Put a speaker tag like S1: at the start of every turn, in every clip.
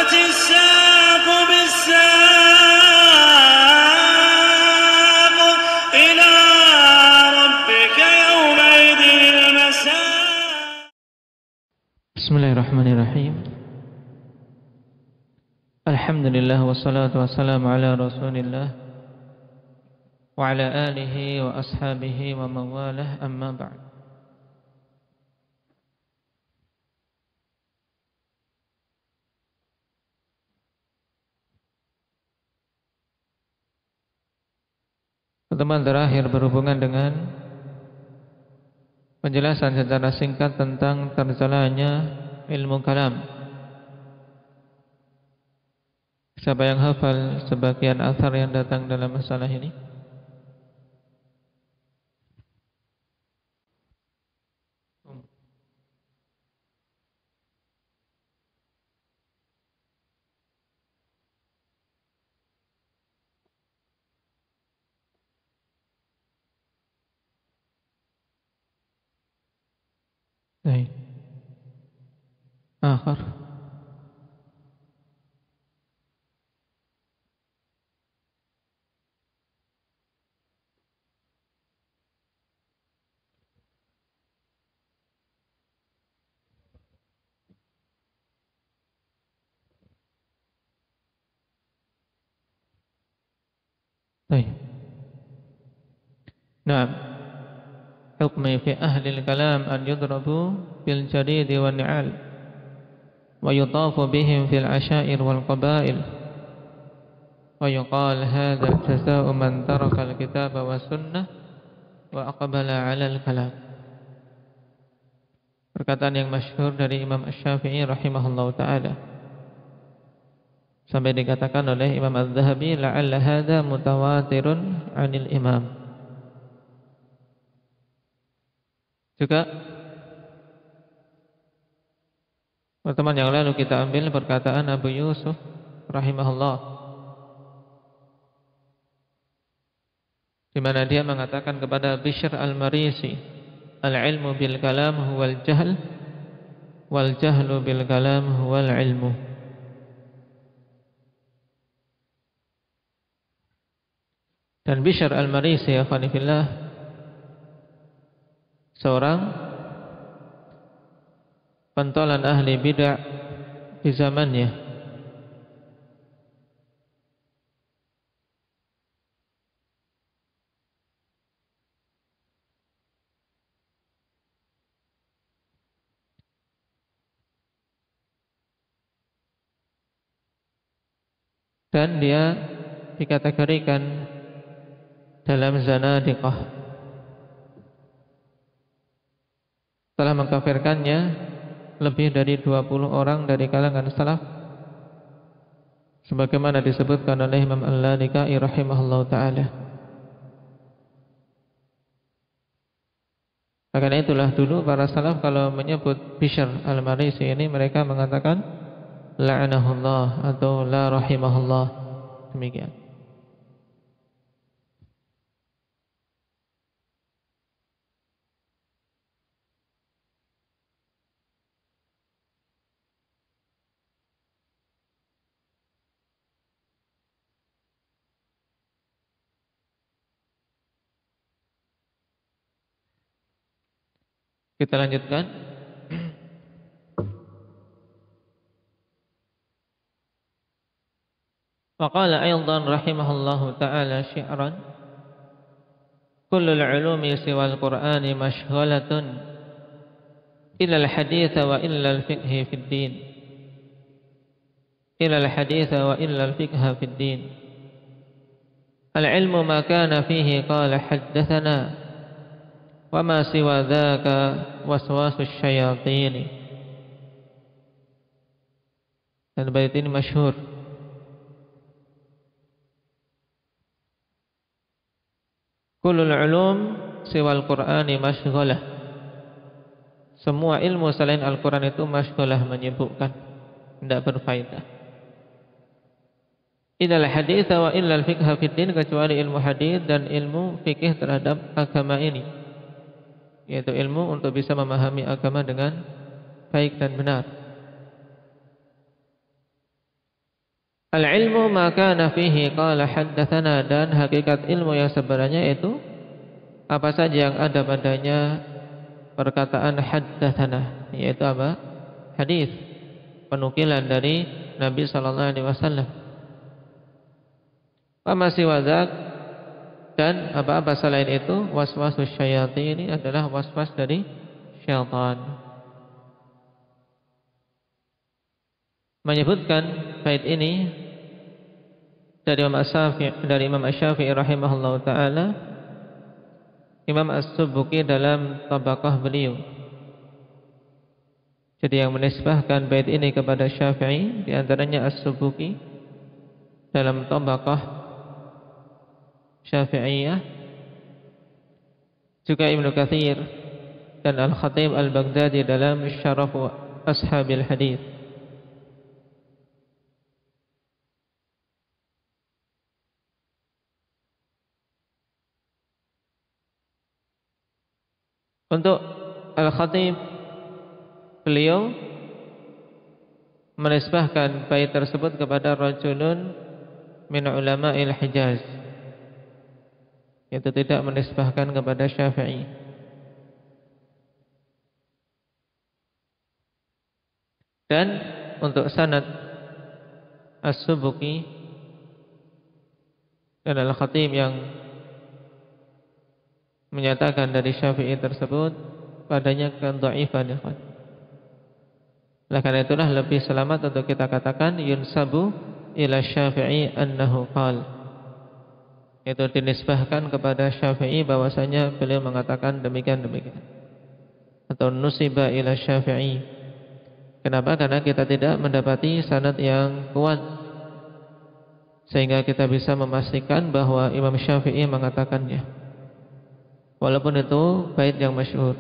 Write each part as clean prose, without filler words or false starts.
S1: والتفت الساق بالساق إلى ربك يومئذ المساق.
S2: Bismillahirrahmanirrahim. Alhamdulillah wassalatu wassalamu ala Rasulillah wa ala alihi wa ashabihi wa mawalah, amma ba'd. Pertemuan terakhir berhubungan dengan penjelasan secara singkat tentang tercelanya ilmu kalam. Siapa yang hafal sebagian athar yang datang dalam masalah ini? Baik. Akhir. Baik. Nah, hukmi fi ahli al-kalam an yudrabu bil jadid wal ni'al wa yutafu bihim fil ashair wal qabail wa yuqal hadha jazaa'u man taraka al-kitaba wa sunnah wa aqbala 'ala al-kalam. Perkataan yang masyhur dari Imam Asy-Syafi'i rahimahullahu taala, sampai dikatakan oleh Imam Az-Zahabi la'alla hadha mutawatirun 'anil imam. Juga pertemuan yang lalu kita ambil perkataan Abu Yusuf rahimahullah, di mana dia mengatakan kepada Bishr al-Marisi, al-ilmu bil kalam huwal jahl wal jahlu bil kalam huwal ilmu. Dan Bishr al-Marisi ya khanifillah, seorang pentolan ahli bid'ah di zamannya. Dan dia dikategorikan dalam zanadiqah. Telah mengkafirkannya lebih dari 20 orang dari kalangan salaf, sebagaimana disebutkan oleh Imam Al-Lalikai rahimahullahu ta'ala. Karena itulah dulu para salaf kalau menyebut Bishr al-Marisi ini, mereka mengatakan la'anahullah atau la rahimahullah, demikian. Kita lanjutkan. Faqala aydan rahimahullahu ta'ala syi'ran, kullul ulumi siwal qur'ani mashghalatun illa al-hadith wa illa al-fiqh fid din. Illa al-hadith wa illa al-fiqh fid din. Al-ilmu ma kana fihi qala haddathana wa ma siwa dhaka waswasus syayatin. Dan bait ini masyhur. Kullul ulum siwal qur'ani masyghalah. Semua ilmu selain Al-Quran itu masyghalah, menyibukkan, tidak berfaedah. Idal hadits wa illal fiqh fid din, kecuali ilmu hadis dan ilmu fikih terhadap agama ini, yaitu ilmu untuk bisa memahami agama dengan baik dan benar. Al-ilmu ma kana fihi qala haddatsana, dan hakikat ilmu yang sebenarnya itu apa saja yang ada padanya perkataan haddatsana, yaitu apa? Hadis, penukilan dari Nabi sallallahu alaihi wasallam. Wa masih wazak, dan apa-apa selain itu waswasus syayatin, ini adalah waswas dari syaitan. Menyebutkan bait ini dari Imam Asy-Syafi'i rahimahullahu taala, Imam As-Subki dalam tabaqah beliau. Jadi yang menisbahkan bait ini kepada Syafi'i di antaranya As-Subki dalam tabaqah Syafi'iyah, juga Ibnu Katsir dan Al-Khatib Al-Baghdadi dalam Syaraf Ashabil Hadits. Untuk Al-Khatib, beliau menisbahkan bait tersebut kepada rajulun min ulama'il Hijaz, itu tidak menisbahkan kepada Syafi'i. Dan untuk sanad As-Subki dan Al-Khatib yang menyatakan dari Syafi'i tersebut padanya kedhaifan. Oleh karena itulah lebih selamat untuk kita katakan yunsabu ila Syafi'i annahu qala, itu dinisbahkan kepada Syafi'i bahwasanya beliau mengatakan demikian, atau nusiba ila Syafi'i. Kenapa? Karena kita tidak mendapati sanad yang kuat sehingga kita bisa memastikan bahwa Imam Syafi'i mengatakannya, walaupun itu bait yang masyhur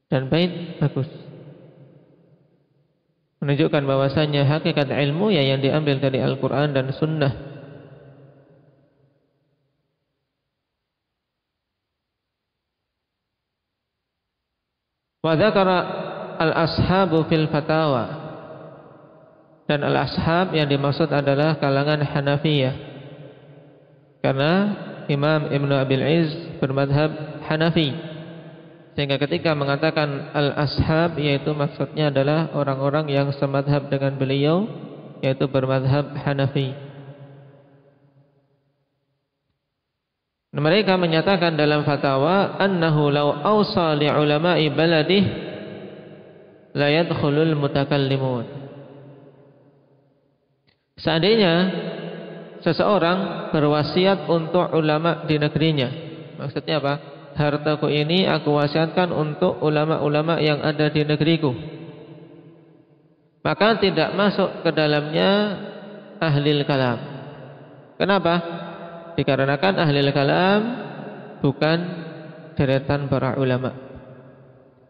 S2: dan bait bagus, menunjukkan bahwasanya hakikat ilmu ya yang diambil dari Al-Quran dan Sunnah. Wa dzakara al-ashabu fil fatawa, dan al-ashab yang dimaksud adalah kalangan Hanafiyah, karena Imam Ibnu Abil Izz bermadhab Hanafi, sehingga ketika mengatakan al-ashab, yaitu maksudnya adalah orang-orang yang semadhab dengan beliau, yaitu bermadhab Hanafi. Mereka menyatakan dalam fatwa annahu law awsa li ulama'i baladih la yadkhulul mutakallimun. Seandainya seseorang berwasiat untuk ulama di negerinya, maksudnya apa? Hartaku ini aku wasiatkan untuk ulama-ulama yang ada di negeriku, maka tidak masuk ke dalamnya ahlil kalam. Kenapa? Dikarenakan ahlil kalam bukan deretan para ulama.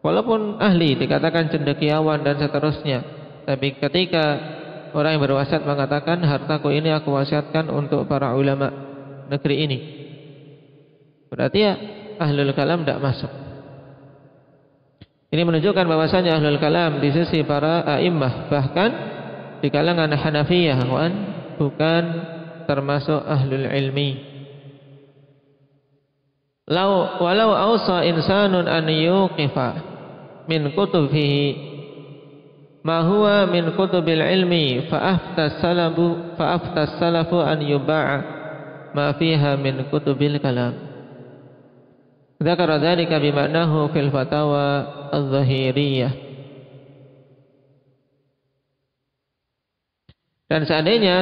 S2: Walaupun ahli dikatakan cendekiawan dan seterusnya, tapi ketika orang yang berwasiat mengatakan hartaku ini aku wasiatkan untuk para ulama negeri ini, berarti ya ahlul kalam tidak masuk. Ini menunjukkan bahwasanya ahlul kalam di sisi para a'immah, bahkan di kalangan Hanafiyah, bukan termasuk ahlul ilmi. Walau awsa insanun an yuqifa min kutubihi ma huwa min kutubil ilmi fa afta salafu an yuba'a ma fiha min kutubil kalam. Dzakara dzalika bima'nahu fil fatawa adh-dhahiriyah. Dan seandainya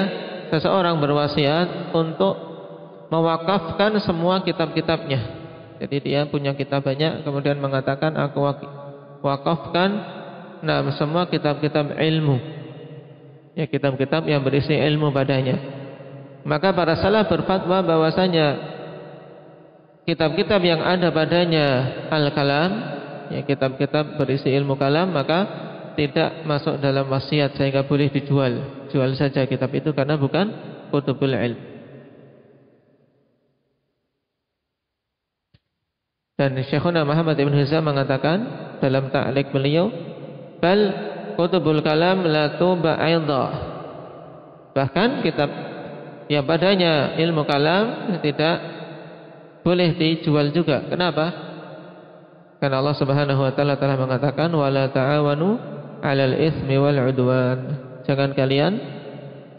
S2: seseorang berwasiat untuk mewakafkan semua kitab-kitabnya, jadi dia punya kitab banyak, kemudian mengatakan aku wakafkan semua kitab-kitab ilmu, ya kitab-kitab yang berisi ilmu padanya, maka para salaf berfatwa bahwasanya kitab-kitab yang ada padanya al-kalam, ya kitab-kitab berisi ilmu kalam, maka tidak masuk dalam wasiat, sehingga boleh jual saja kitab itu karena bukan kutubul ilm. Dan Syekhuna Muhammad Ibn Hizam mengatakan dalam ta'liq beliau, bal kutubul kalam la tuba aidha, Bahkan kitab yang padanya ilmu kalam tidak boleh dijual juga. Kenapa? Karena Allah Subhanahu wa taala telah mengatakan wala ta'awanu 'alal itsmi wal 'udwan. Jangan kalian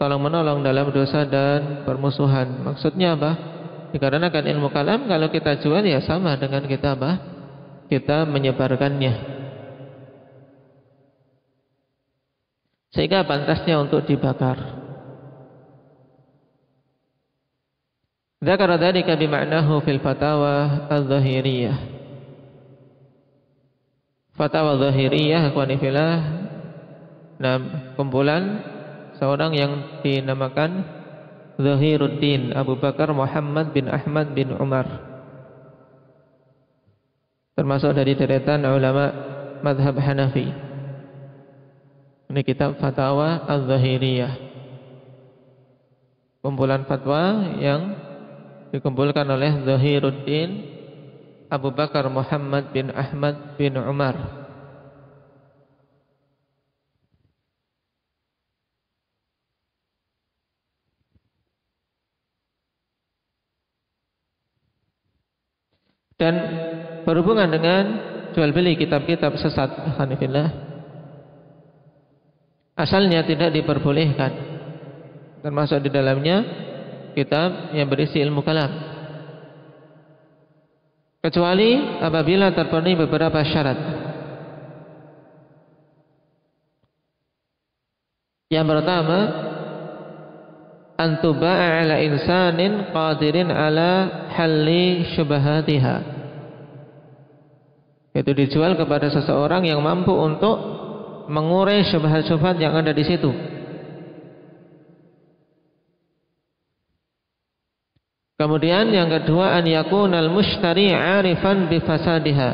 S2: tolong-menolong dalam dosa dan permusuhan. Maksudnya apa? Dikarenakan ilmu kalam kalau kita jual ya sama dengan kita apa? Kita menyebarkannya. Sehingga pantasnya untuk dibakar. Dzakara dzalika bima'nahu fil fatawa adz-dzahiriyah. Fatawa dzahiriyah akhwani fillah, kumpulan seorang yang dinamakan Zahiruddin Abu Bakar Muhammad bin Ahmad bin Umar, termasuk dari deretan ulama mazhab Hanafi. Ini kitab Fatawa Al-Zahiriyah, kumpulan fatwa yang dikumpulkan oleh Zahiruddin Abu Bakar Muhammad bin Ahmad bin Umar. Dan berhubungan dengan jual beli kitab-kitab sesat, alhamdulillah, asalnya tidak diperbolehkan, termasuk di dalamnya kitab yang berisi ilmu kalam, kecuali apabila terpenuhi beberapa syarat. Yang pertama, antuba'a ala insanin qadirin ala halli syubhatiha, itu dijual kepada seseorang yang mampu untuk mengurai syubhat-syubhat yang ada di situ. Kemudian yang kedua, an yakunal mushtari 'arifan bi fasadiha,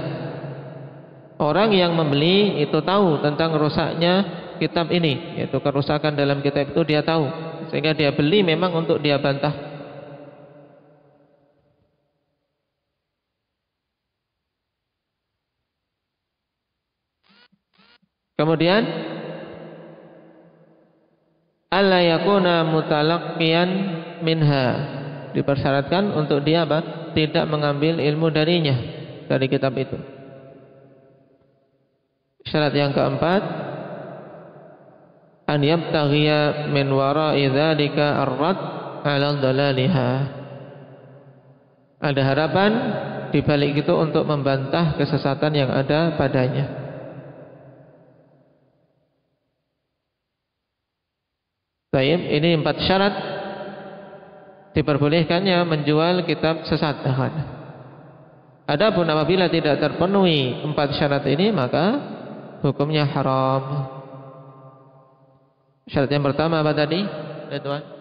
S2: orang yang membeli itu tahu tentang rusaknya kitab ini, yaitu kerusakan dalam kitab itu dia tahu, sehingga dia beli memang untuk dia bantah. Kemudian alla yakuna mutalaqqiyan minha, dipersyaratkan untuk dia apa? Tidak mengambil ilmu darinya, dari kitab itu. Syarat yang keempat, an yabtaghiya min wara'i dzalika ar-rad 'ala dhalaliha, ada harapan di balik itu untuk membantah kesesatan yang ada padanya. Baik, ini 4 syarat diperbolehkannya menjual kitab sesat. Adapun apabila tidak terpenuhi 4 syarat ini, maka hukumnya haram. Syarat yang pertama apa tadi, Ridwan?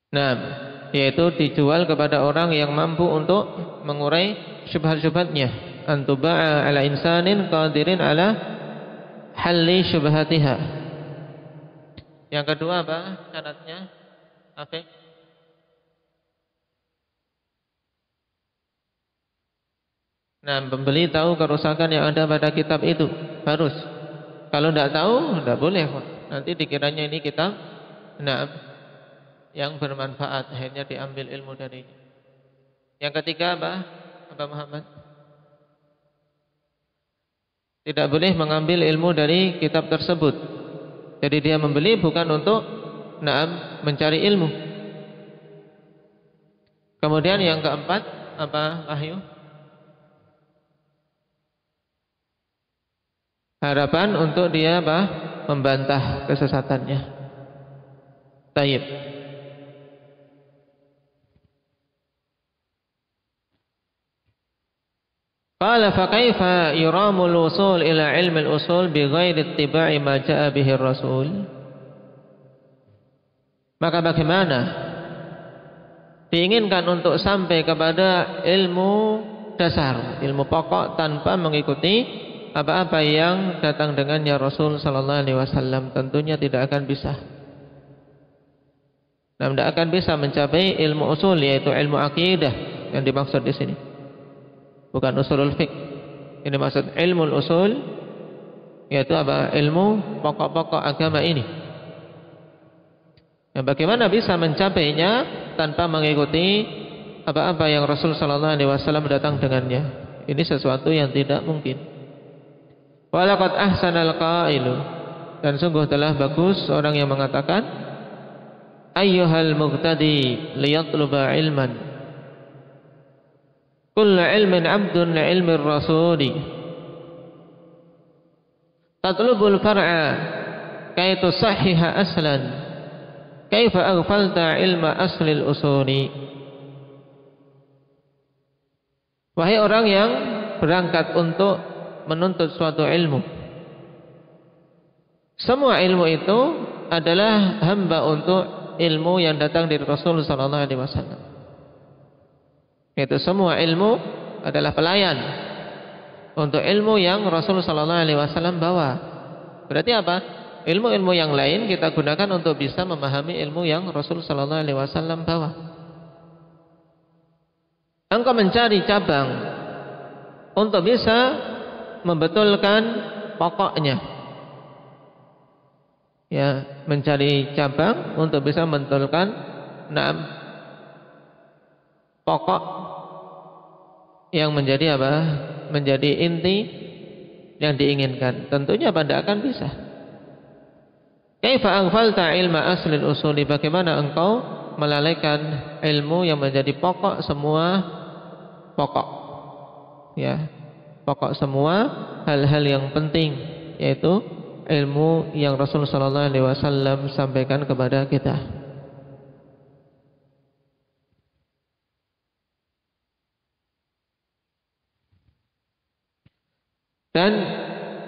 S2: Nah, yaitu dijual kepada orang yang mampu untuk mengurai syubhat-syubhatnya. Antuba'a ala insanin qadirin ala halli syubhatiha. Yang kedua apa syaratnya? Oke. Nah, pembeli tahu kerusakan yang ada pada kitab itu, harus. Kalau tidak tahu, tidak boleh. Nanti dikiranya ini kitab yang bermanfaat, akhirnya diambil ilmu darinya. Yang ketiga apa? Apa Muhammad? Tidak boleh mengambil ilmu dari kitab tersebut. Jadi dia membeli bukan untuk mencari ilmu. Kemudian yang keempat apa, Wahyu? Harapan untuk dia apa? Membantah kesesatannya. Taib. Qala fa kaifa yuramul usul ila ilmi al-usul bi ghairi ittiba'i ma ja'a bihi ar-rasul? Maka bagaimana diinginkan untuk sampai kepada ilmu dasar, ilmu pokok tanpa mengikuti apa-apa yang datang dengannya Rasul sallallahu alaihi wasallam? Tentunya tidak akan bisa. Tidak akan bisa mencapai ilmu usul, yaitu ilmu akidah yang dimaksud di sini. bukan usulul fiqh. Ini maksud ilmu usul, yaitu apa? Ilmu pokok-pokok agama ini. Nah, bagaimana bisa mencapainya tanpa mengikuti apa-apa yang Rasul sallallahu alaihi wasallam datang dengannya? Ini sesuatu yang tidak mungkin. Walaqad ahsanal qailu, dan sungguh telah bagus orang yang mengatakan, ayyuhal muqtadi liyatluba ilman, kullu ilmin abdun li ilmi rasuli, tatlubul far'a kay tusahhiha aslan, kaifa aghfalta ilma aslil usuli. Wahai orang yang berangkat untuk menuntut suatu ilmu, semua ilmu itu adalah hamba untuk ilmu yang datang dari Rasul sallallahu alaihi wasallam. Itu semua ilmu adalah pelayan untuk ilmu yang Rasul sallallahu alaihi wasallam bawa. Berarti apa? Ilmu-ilmu yang lain kita gunakan untuk bisa memahami ilmu yang Rasul sallallahu alaihi wasallam bawa. Engkau mencari cabang untuk bisa membetulkan pokoknya. Ya, mencari cabang untuk bisa membetulkan pokok yang menjadi apa? Menjadi inti yang diinginkan. Tentunya pada akan bisa. Kaifa aghfalta ilma aslil usuli, bagaimana engkau melalaikan ilmu yang menjadi pokok semua pokok, ya, pokok semua hal-hal yang penting, yaitu ilmu yang Rasul sallallahu alaihi wasallam sampaikan kepada kita. Dan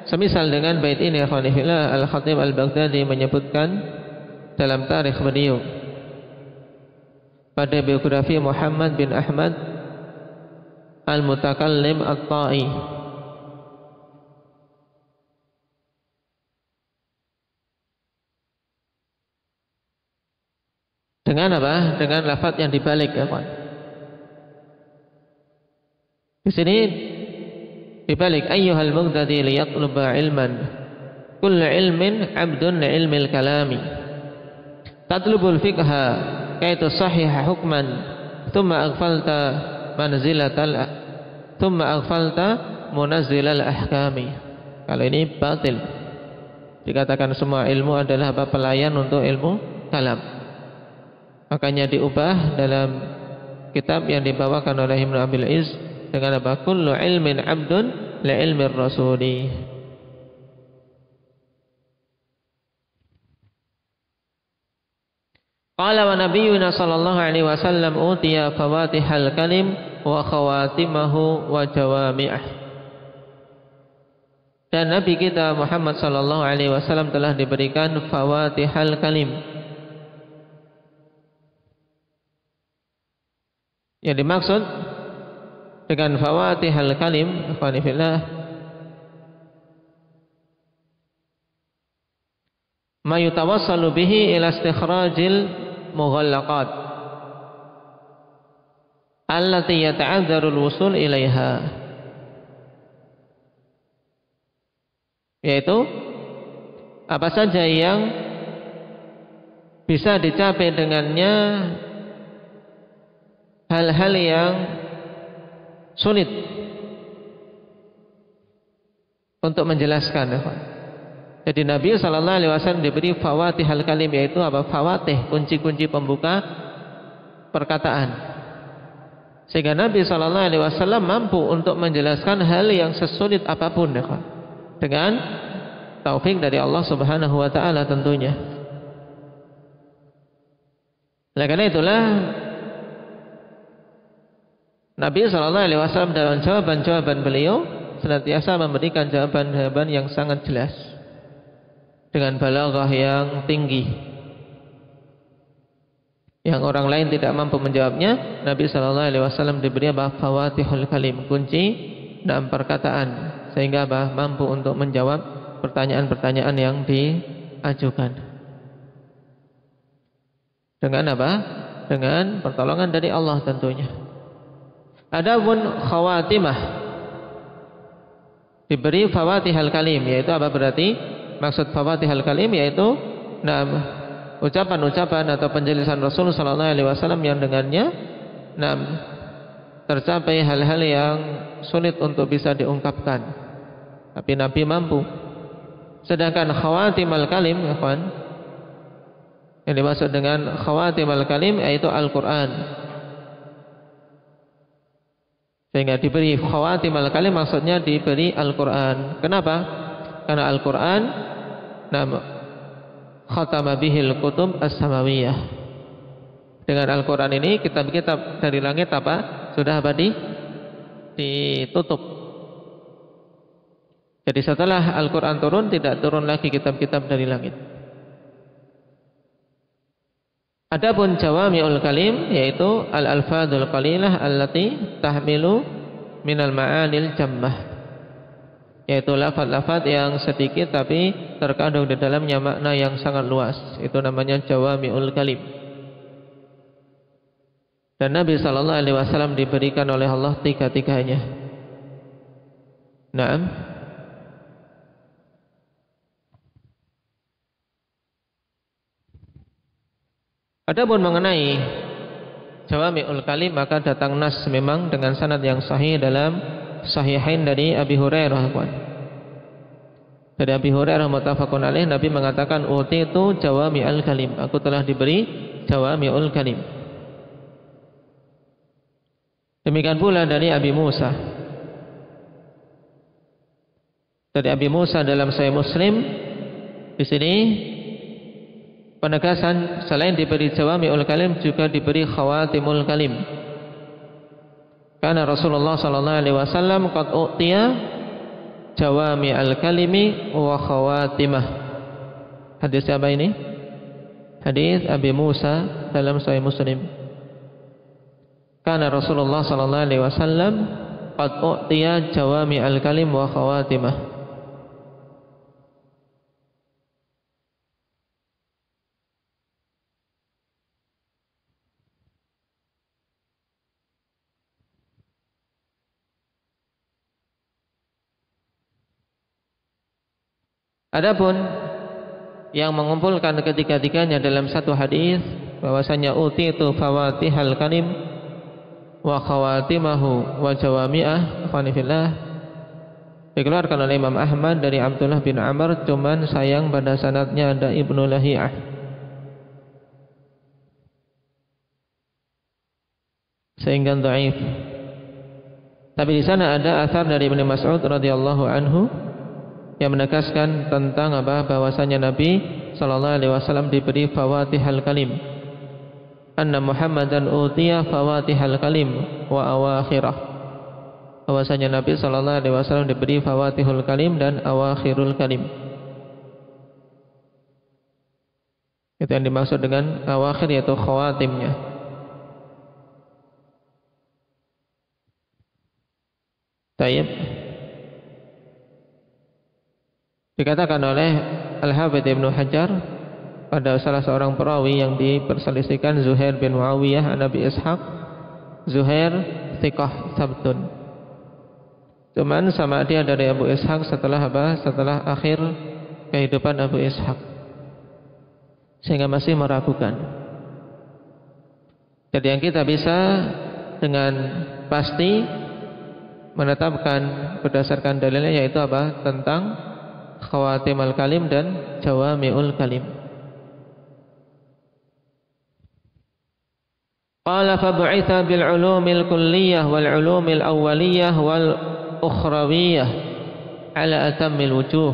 S2: semisal dengan bait ini, Al-Khatib Al-Baghdadi menyebutkan dalam tarikh beliau pada biografi Muhammad bin Ahmad Al-Mutakallim At-Ta'i, dengan apa? Dengan lafaz yang dibalik, ya kawan. Di sini dibalik, ayyuhal muqtadi liyatluba ilman, kullu ilmin abdun li ilmil kalami, tatlubul fiqha kaitu sahiha hukman, thumma aghfalta manzilatal, thumma aghfalta munazzilal ahkami. Kalau ini batil. Dikatakan semua ilmu adalah apa? Pelayan untuk ilmu kalam. Makanya diubah dalam kitab yang dibawakan oleh Ibnu Abil Iz dengan apa? Kullu ilmin abdun li ilmi rasuli. Qala wa nabiyyuna sallallahu alaihi wasallam utiya fawatihal kalim wa khawatimahu wa jawami'ah. Dan Nabi kita Muhammad sallallahu alaihi wasallam telah diberikan fawatihal kalim. Yang dimaksud dengan fawatihal kalim, ikhwani fillah, ma yutawassalu bihi ila istikhrajil mughallaqat allati yata'adzarul wusul ilaiha, yaitu apa saja yang bisa dicapai dengannya hal-hal yang sulit untuk menjelaskan. Jadi Nabi sallallahu alaihi wasallam diberi fawatihal kalim, yaitu apa? Fawatih, kunci-kunci pembuka perkataan. Sehingga Nabi sallallahu alaihi wasallam mampu untuk menjelaskan hal yang sesulit apapun, dengan taufik dari Allah Subhanahu wa taala tentunya. Oleh karena itulah Nabi sallallahu alaihi wasallam dalam jawaban-jawaban beliau senantiasa memberikan jawaban-jawaban yang sangat jelas dengan balaghah yang tinggi, yang orang lain tidak mampu menjawabnya. Nabi sallallahu alaihi wasallam diberi fawatihul kalim, kunci dalam perkataan, sehingga mampu untuk menjawab pertanyaan-pertanyaan yang diajukan. Dengan apa? Dengan pertolongan dari Allah tentunya. Adapun khawatimah, diberi fawatihal kalim, yaitu apa berarti? Maksud fawatihal kalim yaitu ucapan-ucapan atau penjelasan Rasul sallallahu alaihi wasallam yang dengannya tercapai hal-hal yang sulit untuk bisa diungkapkan, tapi Nabi mampu. Sedangkan khawatimal kalim, ikhwan, yang dimaksud dengan khawatimal kalim yaitu Al-Qur'an. Sehingga diberi khawatimal kalim maksudnya diberi Al-Qur'an. Kenapa? Karena Al-Qur'an khatama bihil kutub as-samawiyah. Dengan Al-Qur'an ini kitab-kitab dari langit apa? Sudah apa ditutup. Jadi setelah Al-Qur'an turun, tidak turun lagi kitab-kitab dari langit. Adapun jawami'ul kalim yaitu al-alfadul qalilah allati tahmilu minal ma'anil jammah, yaitu lafaz-lafaz yang sedikit tapi terkandung di dalamnya makna yang sangat luas. Itu namanya jawami'ul kalim. Dan Nabi sallallahu alaihi wasallam diberikan oleh Allah tiga-tiganya. Naam. Adapun mengenai jawami'ul kalim, maka datang nas memang dengan sanad yang sahih dalam sahihain dari Abi Hurairah. Dari Abi Hurairah muttafaqun alaih, Nabi mengatakan utitu jawami'ul kalim, aku telah diberi jawami'ul kalim. Demikian pula dari Abi Musa. Dari Abi Musa dalam Sahih Muslim, di sini penegasan selain diberi jawami'ul kalim juga diberi khawatimul kalim. Karena Rasulullah sallallahu alaihi wasallam qad utiya jawami'al kalimi wa khawatimah. Hadis apa ini? Hadis Abi Musa dalam Sahih Muslim. Karena Rasulullah sallallahu alaihi wasallam qad utiya jawami'al kalim wa khawatimah. Adapun yang mengumpulkan ketiga-tiganya dalam satu hadis bahwasanya utitu fawatihal kalim wa khawatimahu wa jawami'ah, fanifillah, dikeluarkan oleh Imam Ahmad dari Abdullah bin Amr, cuman sayang pada sanadnya ada Ibnu Lahiyah. Sehingga dhaif. Tapi di sana ada athar dari Ibnu Mas'ud radhiyallahu anhu yang menegaskan tentang apa? Bahwasanya Nabi sallallahu alaihi wasallam diberi fawatihal kalim. Anna Muhammadan utiya fawatihal kalim wa awakhirah. Bahwasanya Nabi sallallahu alaihi wasallam diberi fawatihul kalim dan awakhirul kalim. Itu yang dimaksud dengan awakhir, yaitu khawatimnya. Tayyib. Dikatakan oleh Al-Hafidz Ibnu Hajar pada salah seorang perawi yang diperselisihkan, Zuhair bin Muawiyah an Abi Ishaq, Zuhair thiqah sabtun. Cuman sama dia dari Abu Ishaq setelah apa? Setelah akhir kehidupan Abu Ishaq, sehingga masih meragukan. Jadi yang kita bisa dengan pasti menetapkan berdasarkan dalilnya yaitu apa? Tentang khawatimul kalim dan jawami'ul kalim. Qala fa bu'itha bil ulumil kulliyah wal ulumil awwaliyah wal ukhrawiyah ala atammil wujuh.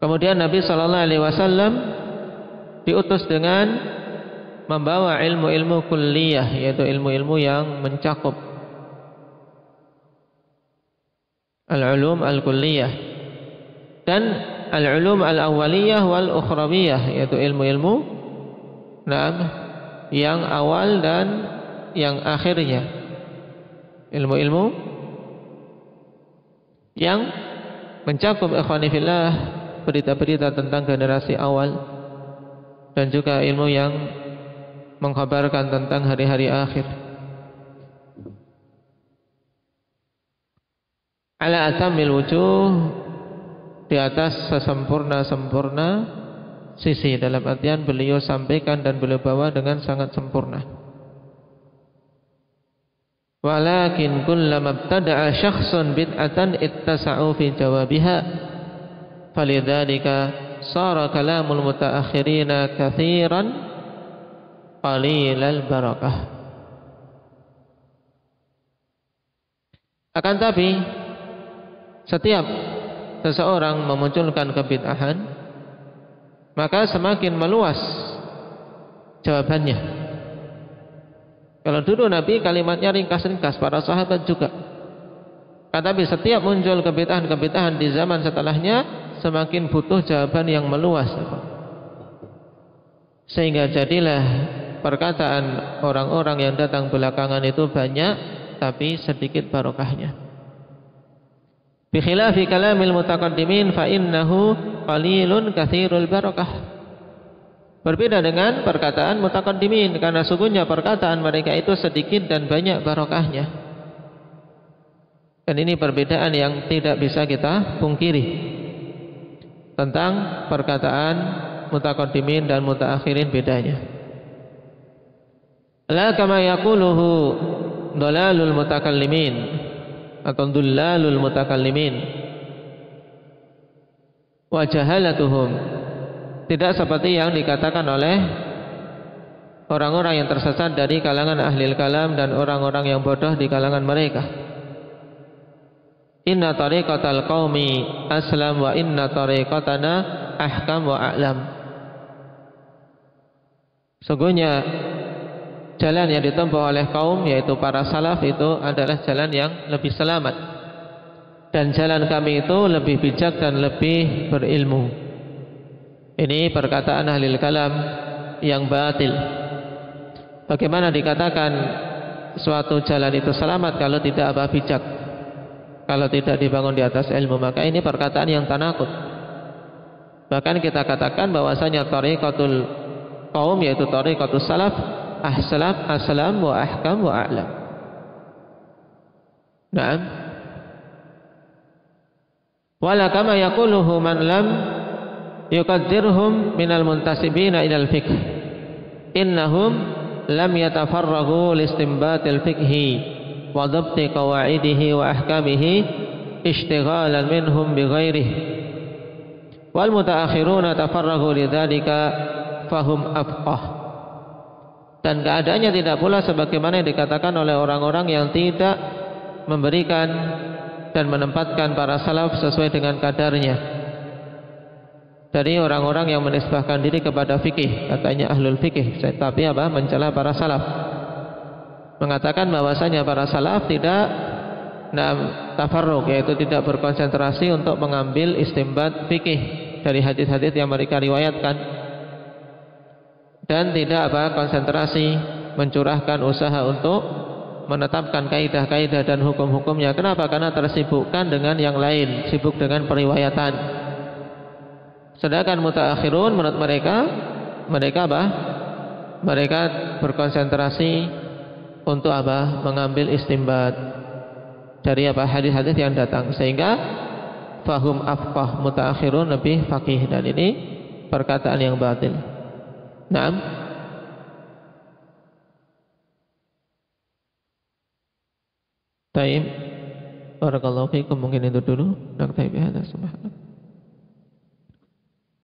S2: Kemudian Nabi sallallahu alaihi wasallam diutus dengan membawa ilmu-ilmu kulliyah, yaitu ilmu-ilmu yang mencakup al-ulum al-kulliyah dan al-ulum al-awwaliyah wal ukhrawiyah, yaitu ilmu-ilmu yang awal dan yang akhirnya, ilmu-ilmu yang mencakup ikhwani fillah berita-berita tentang generasi awal dan juga ilmu yang mengkhabarkan tentang hari-hari akhir. ala atamil wujuh, di atas sesempurna-sempurna sisi, dalam artian beliau sampaikan dan beliau bawa dengan sangat sempurna. Walakin kullama ibtada'a syakhsun bid'atan ittasa'u fi jawabiha, falidzalika sara kalamul mutaakhirina katsiran qalilal barakah. Akan tapi setiap seseorang memunculkan kebid'ahan, maka semakin meluas jawabannya. Kalau dulu Nabi kalimatnya ringkas-ringkas, para sahabat juga. Tetapi setiap muncul kebid'ahan-kebid'ahan di zaman setelahnya, semakin butuh jawaban yang meluas. Sehingga jadilah perkataan orang-orang yang datang belakangan itu banyak, tapi sedikit barokahnya. Bi khilafi kalamil mutaqaddimin fa innahu qalilun katsirul barakah. Berbeda dengan perkataan mutaqaddimin, karena sungguhnya perkataan mereka itu sedikit dan banyak barokahnya. Dan ini perbedaan yang tidak bisa kita pungkiri tentang perkataan mutaqaddimin dan mutaakhirin, bedanya. La kama yaquluhu dhalalul mutakallimin atau dhullalul mutakallimin wa jahalatuhum. Tidak seperti yang dikatakan oleh orang-orang yang tersesat dari kalangan ahli kalam dan orang-orang yang bodoh di kalangan mereka. Inna tariqatal qaumi aslam wa inna tariqatana ahkam wa a'lam. Sungguhnya jalan yang ditempuh oleh kaum, yaitu para salaf, itu adalah jalan yang lebih selamat, dan jalan kami itu lebih bijak dan lebih berilmu. Ini perkataan ahli kalam yang batil. Bagaimana dikatakan suatu jalan itu selamat kalau tidak bijak, kalau tidak dibangun di atas ilmu? Maka ini perkataan yang tanakut. Bahkan kita katakan bahwasanya tariqatul qaum, yaitu tariqatus salaf, aslam wa ahkam wa a'lam. Naam. Wala kama yaquluhu man lam yuqaddirhum minal muntasibina ilal fiqh innahum lam yatafarragu listinbatil fiqhi wa dhabti qawaidihi wa ahkamihi ishtighalan minhum bighairihi wal mutaakhiruna tafarragu lidzalika fahum afqah. Dan keadaannya tidak pula sebagaimana yang dikatakan oleh orang-orang yang tidak memberikan dan menempatkan para salaf sesuai dengan kadarnya, dari orang-orang yang menisbahkan diri kepada fikih, katanya ahlul fikih, tapi mencela para salaf, mengatakan bahwasanya para salaf tidak tafarruq, yaitu tidak berkonsentrasi untuk mengambil istimbat fikih dari hadis-hadis yang mereka riwayatkan, dan tidak konsentrasi mencurahkan usaha untuk menetapkan kaidah-kaidah dan hukum-hukumnya. Kenapa? Karena tersibukkan dengan yang lain, sibuk dengan periwayatan. Sedangkan mutaakhirun menurut mereka mereka berkonsentrasi untuk mengambil istimbat dari hadis-hadis yang datang, sehingga fahum afqah, mutaakhirun lebih faqih, dan ini perkataan yang batil. Naam. Taib. Barakallahu fiikum. Mungkin itu dulu. Naktabi hadza subhanallah.